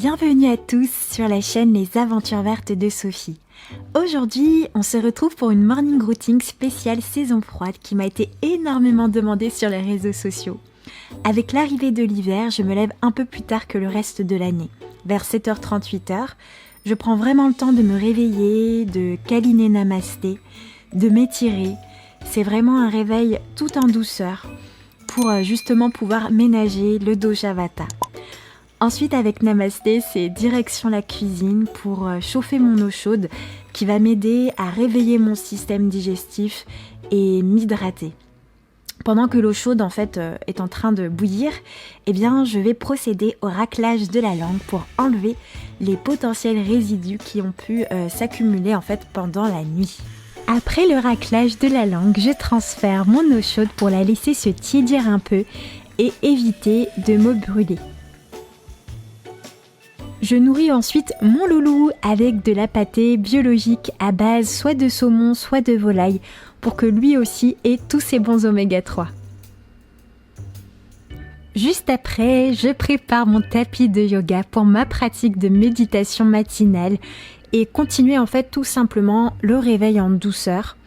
Bienvenue à tous sur la chaîne Les Aventures Vertes de Sophie. Aujourd'hui, on se retrouve pour une morning routine spéciale saison froide qui m'a été énormément demandée sur les réseaux sociaux. Avec l'arrivée de l'hiver, je me lève un peu plus tard que le reste de l'année. Vers 7h30, 8h, je prends vraiment le temps de me réveiller, de câliner namasté, de m'étirer. C'est vraiment un réveil tout en douceur pour justement pouvoir ménager le dosha vata. Ensuite, avec Namasté, c'est direction la cuisine pour chauffer mon eau chaude qui va m'aider à réveiller mon système digestif et m'hydrater. Pendant que l'eau chaude est en train de bouillir, je vais procéder au raclage de la langue pour enlever les potentiels résidus qui ont pu s'accumuler pendant la nuit. Après le raclage de la langue, je transfère mon eau chaude pour la laisser se tiédir un peu et éviter de me brûler. Je nourris ensuite mon loulou avec de la pâtée biologique à base soit de saumon, soit de volaille pour que lui aussi ait tous ses bons oméga 3. Juste après, je prépare mon tapis de yoga pour ma pratique de méditation matinale et continuer tout simplement le réveil en douceur.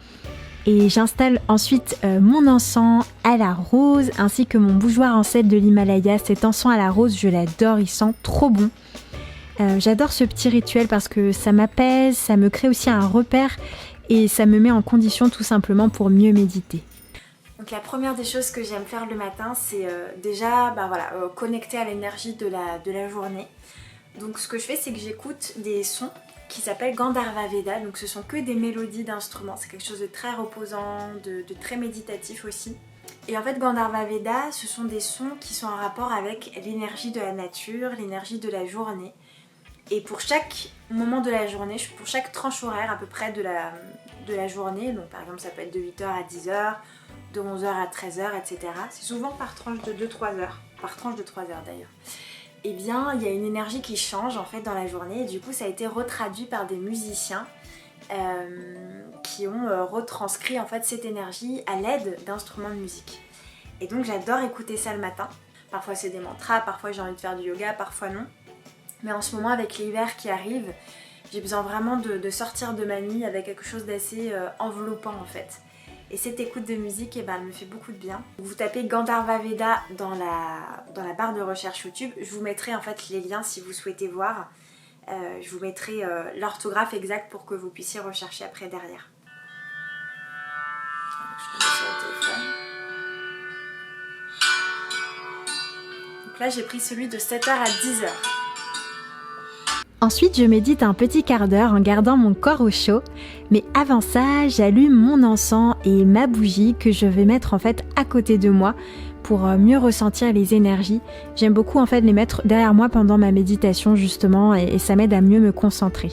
Et j'installe ensuite mon encens à la rose ainsi que mon bougeoir en cèdre de l'Himalaya. Cet encens à la rose, je l'adore, il sent trop bon. J'adore ce petit rituel parce que ça m'apaise, ça me crée aussi un repère et ça me met en condition tout simplement pour mieux méditer. Donc la première des choses que j'aime faire le matin, c'est connecter à l'énergie de la journée. Donc ce que je fais, c'est que j'écoute des sons qui s'appellent Gandharva Veda. Donc ce sont que des mélodies d'instruments, c'est quelque chose de très reposant, de très méditatif aussi. Et Gandharva Veda, ce sont des sons qui sont en rapport avec l'énergie de la nature, l'énergie de la journée. Et pour chaque moment de la journée, pour chaque tranche horaire à peu près de la journée, donc par exemple ça peut être de 8h à 10h, de 11h à 13h, etc. C'est souvent par tranche de 2-3 heures, par tranche de 3 heures d'ailleurs. Il y a une énergie qui change dans la journée et du coup ça a été retraduit par des musiciens qui ont retranscrit cette énergie à l'aide d'instruments de musique. Et donc j'adore écouter ça le matin. Parfois c'est des mantras, parfois j'ai envie de faire du yoga, parfois non. Mais en ce moment, avec l'hiver qui arrive, j'ai besoin vraiment de sortir de ma nuit avec quelque chose d'assez enveloppant Et cette écoute de musique, elle me fait beaucoup de bien. Vous tapez Gandharva Veda dans la barre de recherche YouTube. Je vous mettrai les liens si vous souhaitez voir. Je vous mettrai l'orthographe exacte pour que vous puissiez rechercher après derrière. Je mets sur le téléphone. Donc là, j'ai pris celui de 7h à 10h. Ensuite, je médite un petit quart d'heure en gardant mon corps au chaud. Mais avant ça, j'allume mon encens et ma bougie que je vais mettre à côté de moi pour mieux ressentir les énergies. J'aime beaucoup les mettre derrière moi pendant ma méditation justement et ça m'aide à mieux me concentrer.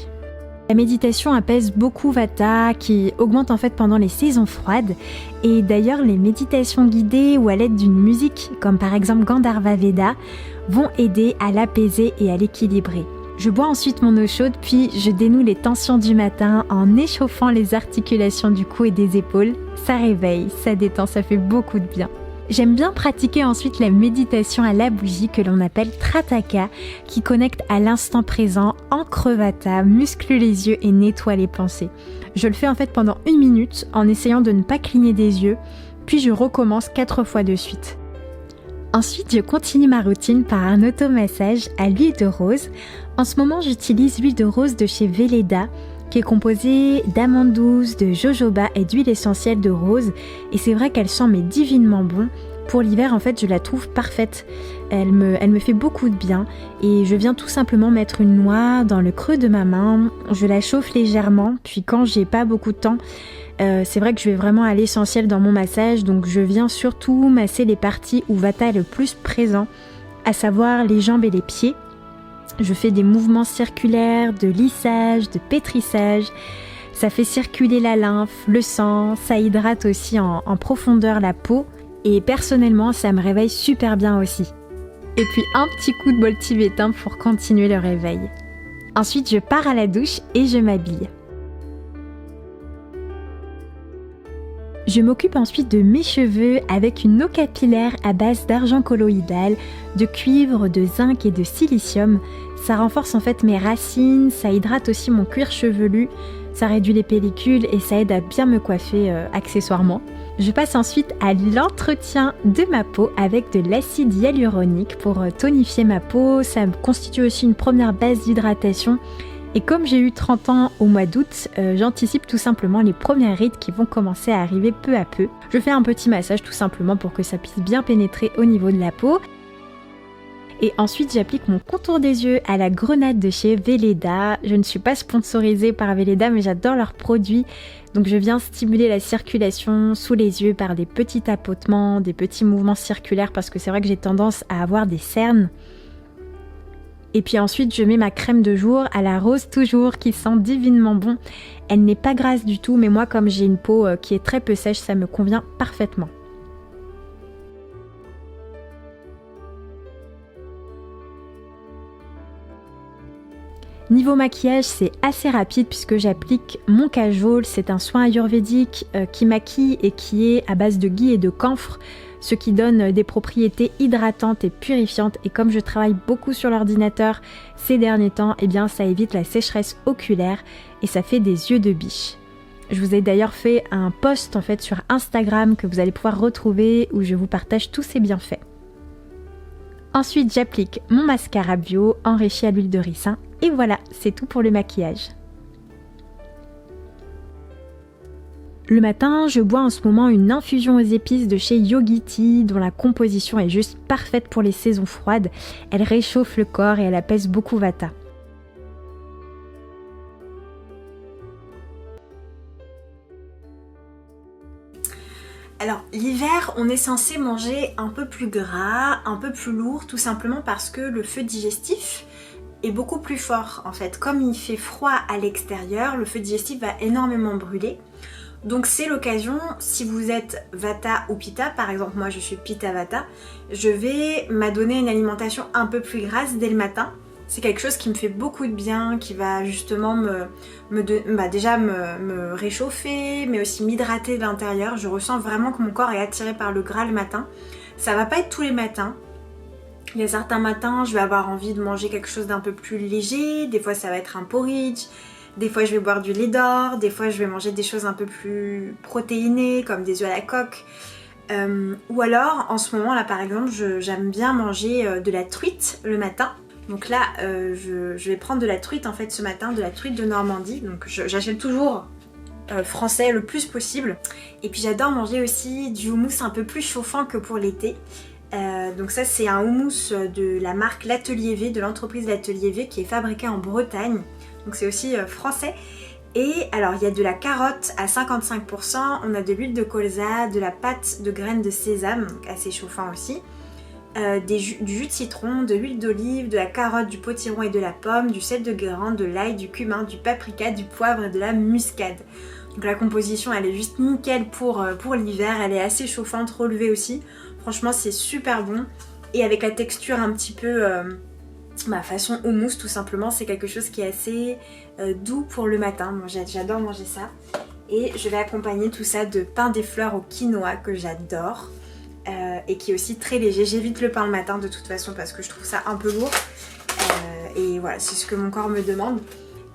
La méditation apaise beaucoup Vata qui augmente pendant les saisons froides et d'ailleurs les méditations guidées ou à l'aide d'une musique comme par exemple Gandharva Veda vont aider à l'apaiser et à l'équilibrer. Je bois ensuite mon eau chaude puis je dénoue les tensions du matin en échauffant les articulations du cou et des épaules. Ça réveille, ça détend, ça fait beaucoup de bien. J'aime bien pratiquer ensuite la méditation à la bougie que l'on appelle Trataka qui connecte à l'instant présent, ancre Vata, muscle les yeux et nettoie les pensées. Je le fais pendant 1 minute en essayant de ne pas cligner des yeux puis je recommence 4 fois de suite. Ensuite, je continue ma routine par un automassage à l'huile de rose. En ce moment, j'utilise l'huile de rose de chez Velleda, qui est composée d'amandes douces, de jojoba et d'huile essentielle de rose. Et c'est vrai qu'elle sent divinement bon. Pour l'hiver, je la trouve parfaite. Elle me fait beaucoup de bien. Et je viens tout simplement mettre une noix dans le creux de ma main. Je la chauffe légèrement. Puis quand j'ai pas beaucoup de temps, c'est vrai que je vais vraiment à l'essentiel dans mon massage, donc je viens surtout masser les parties où Vata est le plus présent, à savoir les jambes et les pieds. Je fais des mouvements circulaires, de lissage, de pétrissage. Ça fait circuler la lymphe, le sang, ça hydrate aussi en profondeur la peau. Et personnellement, ça me réveille super bien aussi. Et puis un petit coup de bol tibétain pour continuer le réveil. Ensuite, je pars à la douche et je m'habille. Je m'occupe ensuite de mes cheveux avec une eau capillaire à base d'argent colloïdal, de cuivre, de zinc et de silicium. Ça renforce en fait mes racines, ça hydrate aussi mon cuir chevelu, ça réduit les pellicules et ça aide à bien me coiffer accessoirement. Je passe ensuite à l'entretien de ma peau avec de l'acide hyaluronique pour tonifier ma peau. Ça me constitue aussi une première base d'hydratation. Et comme j'ai eu 30 ans au mois d'août, j'anticipe tout simplement les premières rides qui vont commencer à arriver peu à peu. Je fais un petit massage tout simplement pour que ça puisse bien pénétrer au niveau de la peau. Et ensuite j'applique mon contour des yeux à la grenade de chez Velleda. Je ne suis pas sponsorisée par Velleda mais j'adore leurs produits. Donc je viens stimuler la circulation sous les yeux par des petits tapotements, des petits mouvements circulaires parce que c'est vrai que j'ai tendance à avoir des cernes. Et puis ensuite, je mets ma crème de jour à la rose toujours qui sent divinement bon. Elle n'est pas grasse du tout, mais moi comme j'ai une peau qui est très peu sèche, ça me convient parfaitement. Niveau maquillage, c'est assez rapide puisque j'applique mon kajol. C'est un soin ayurvédique qui maquille et qui est à base de ghee et de camphre, ce qui donne des propriétés hydratantes et purifiantes. Et comme je travaille beaucoup sur l'ordinateur ces derniers temps, eh bien ça évite la sécheresse oculaire et ça fait des yeux de biche. Je vous ai d'ailleurs fait un post en fait sur Instagram que vous allez pouvoir retrouver où je vous partage tous ces bienfaits. Ensuite, j'applique mon mascara bio enrichi à l'huile de ricin et voilà, c'est tout pour le maquillage. Le matin, je bois en ce moment une infusion aux épices de chez Yogiti dont la composition est juste parfaite pour les saisons froides. Elle réchauffe le corps et elle apaise beaucoup Vata. Alors l'hiver, on est censé manger un peu plus gras, un peu plus lourd, tout simplement parce que le feu digestif est beaucoup plus fort en fait. Comme il fait froid à l'extérieur, le feu digestif va énormément brûler. Donc c'est l'occasion, si vous êtes Vata ou Pitta, par exemple moi je suis Pitta Vata, je vais m'adonner une alimentation un peu plus grasse dès le matin. C'est quelque chose qui me fait beaucoup de bien, qui va justement me réchauffer, mais aussi m'hydrater de l'intérieur. Je ressens vraiment que mon corps est attiré par le gras le matin. Ça va pas être tous les matins. Il y a certains matins, je vais avoir envie de manger quelque chose d'un peu plus léger. Des fois ça va être un porridge. Des fois je vais boire du lait d'or, des fois je vais manger des choses un peu plus protéinées comme des œufs à la coque. Ou alors en ce moment là par exemple j'aime bien manger de la truite le matin. Donc là je vais prendre de la truite en fait ce matin, de la truite de Normandie. Donc j'achète toujours français le plus possible. Et puis j'adore manger aussi du houmous un peu plus chauffant que pour l'été. Donc ça c'est un houmous de la marque L'Atelier V, de l'entreprise L'Atelier V qui est fabriqué en Bretagne. Donc c'est aussi français. Et alors il y a de la carotte à 55%, on a de l'huile de colza, de la pâte de graines de sésame, donc assez chauffant aussi, du jus de citron, de l'huile d'olive, de la carotte, du potiron et de la pomme, du sel de Guérande, de l'ail, du cumin, du paprika, du poivre et de la muscade. Donc la composition elle est juste nickel pour l'hiver, elle est assez chauffante, relevée aussi. Franchement c'est super bon. Et avec la texture un petit peu... façon houmous tout simplement, c'est quelque chose qui est assez doux pour le matin. Moi j'adore manger ça. Et je vais accompagner tout ça de pain des fleurs au quinoa que j'adore et qui est aussi très léger. J'évite le pain le matin de toute façon parce que je trouve ça un peu lourd et voilà, c'est ce que mon corps me demande.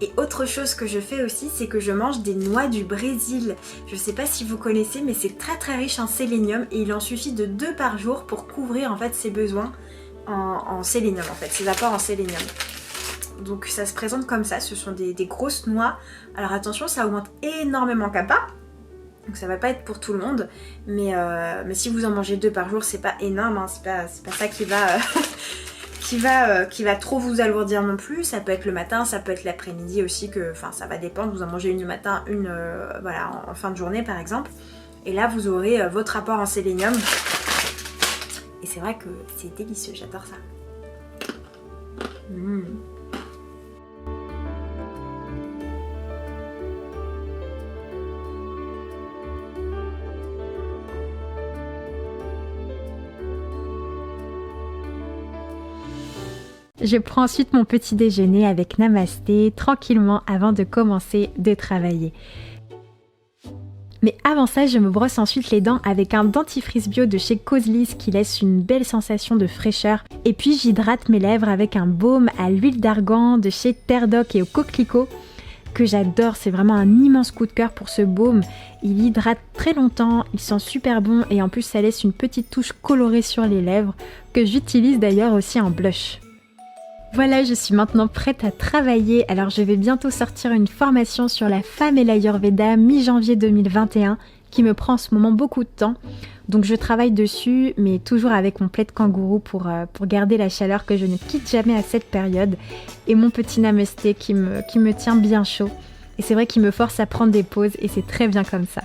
Et autre chose que je fais aussi, c'est que je mange des noix du Brésil. Je sais pas si vous connaissez, mais c'est très très riche en sélénium et il en suffit de 2 par jour pour couvrir en fait ses besoins en sélénium en fait, ses apports en sélénium. Donc ça se présente comme ça, ce sont des grosses noix. Alors attention, ça augmente énormément kappa, donc ça va pas être pour tout le monde, mais si vous en mangez 2 par jour, c'est pas énorme, hein. C'est pas ça qui va qui va trop vous alourdir non plus. Ça peut être le matin, ça peut être l'après-midi aussi, ça va dépendre, vous en mangez une le matin, une en fin de journée par exemple, et là vous aurez votre apport en sélénium. Et c'est vrai que c'est délicieux, j'adore ça. Je prends ensuite mon petit déjeuner avec Namasté, tranquillement avant de commencer de travailler. Mais avant ça, je me brosse ensuite les dents avec un dentifrice bio de chez Causelisse qui laisse une belle sensation de fraîcheur. Et puis j'hydrate mes lèvres avec un baume à l'huile d'argan de chez Terre Doc et au coquelicot que j'adore. C'est vraiment un immense coup de cœur pour ce baume. Il hydrate très longtemps, il sent super bon et en plus ça laisse une petite touche colorée sur les lèvres que j'utilise d'ailleurs aussi en blush. Voilà, je suis maintenant prête à travailler, alors je vais bientôt sortir une formation sur la femme et l'Ayurveda mi-janvier 2021 qui me prend en ce moment beaucoup de temps. Donc je travaille dessus, mais toujours avec mon plaid kangourou pour garder la chaleur que je ne quitte jamais à cette période et mon petit namasté qui me tient bien chaud. Et c'est vrai qu'il me force à prendre des pauses et c'est très bien comme ça.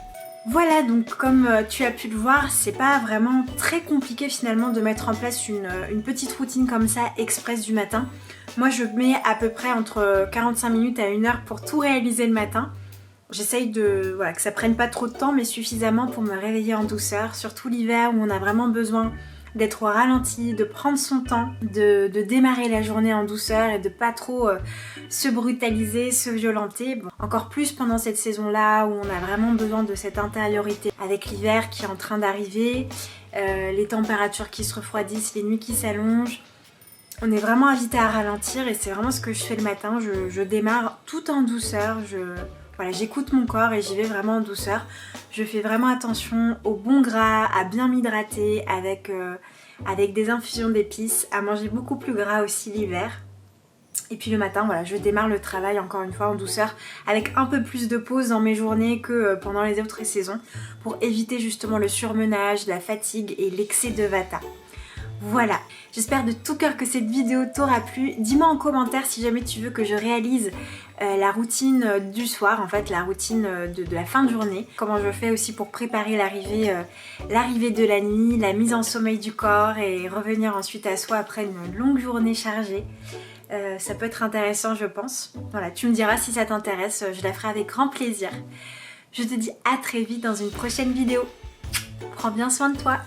Voilà, donc comme tu as pu le voir, c'est pas vraiment très compliqué finalement de mettre en place une petite routine comme ça, express du matin. Moi je mets à peu près entre 45 minutes à 1 heure pour tout réaliser le matin. J'essaye que ça prenne pas trop de temps mais suffisamment pour me réveiller en douceur, surtout l'hiver où on a vraiment besoin d'être au ralenti, de prendre son temps, de démarrer la journée en douceur et de pas trop se brutaliser, se violenter. Bon, encore plus pendant cette saison-là où on a vraiment besoin de cette intériorité avec l'hiver qui est en train d'arriver, les températures qui se refroidissent, les nuits qui s'allongent. On est vraiment invité à ralentir et c'est vraiment ce que je fais le matin. Je démarre tout en douceur, j'écoute mon corps et j'y vais vraiment en douceur. Je fais vraiment attention au bon gras, à bien m'hydrater avec des infusions d'épices, à manger beaucoup plus gras aussi l'hiver. Et puis le matin, je démarre le travail encore une fois en douceur avec un peu plus de pause dans mes journées que pendant les autres saisons pour éviter justement le surmenage, la fatigue et l'excès de vata. Voilà, j'espère de tout cœur que cette vidéo t'aura plu. Dis-moi en commentaire si jamais tu veux que je réalise la routine du soir, en fait la routine de la fin de journée. Comment je fais aussi pour préparer l'arrivée de la nuit, la mise en sommeil du corps et revenir ensuite à soi après une longue journée chargée. Ça peut être intéressant je pense. Voilà, tu me diras si ça t'intéresse, je la ferai avec grand plaisir. Je te dis à très vite dans une prochaine vidéo. Prends bien soin de toi.